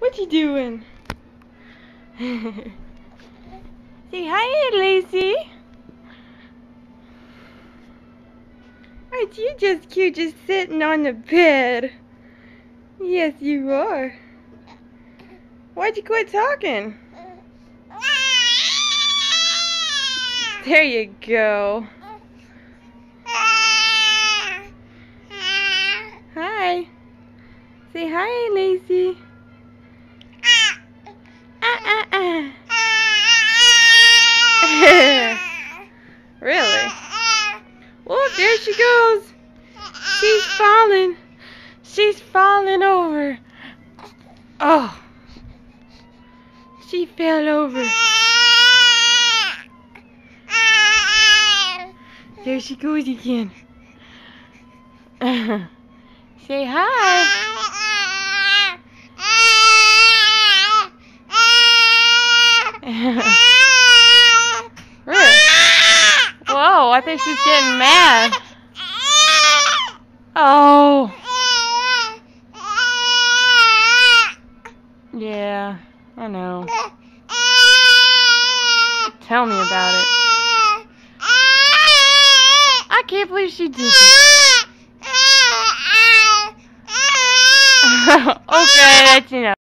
What you doing? Say hi, Lacey. Aren't you just cute, just sitting on the bed? Yes, you are. Why'd you quit talking? There you go. Hi. Say hi, Lacey. Really? Oh, there she goes. She's falling. She's falling over. Oh. She fell over. There she goes again. Say hi. Really? Whoa, I think she's getting mad. Oh. Yeah, I know. Tell me about it. I can't believe she did that.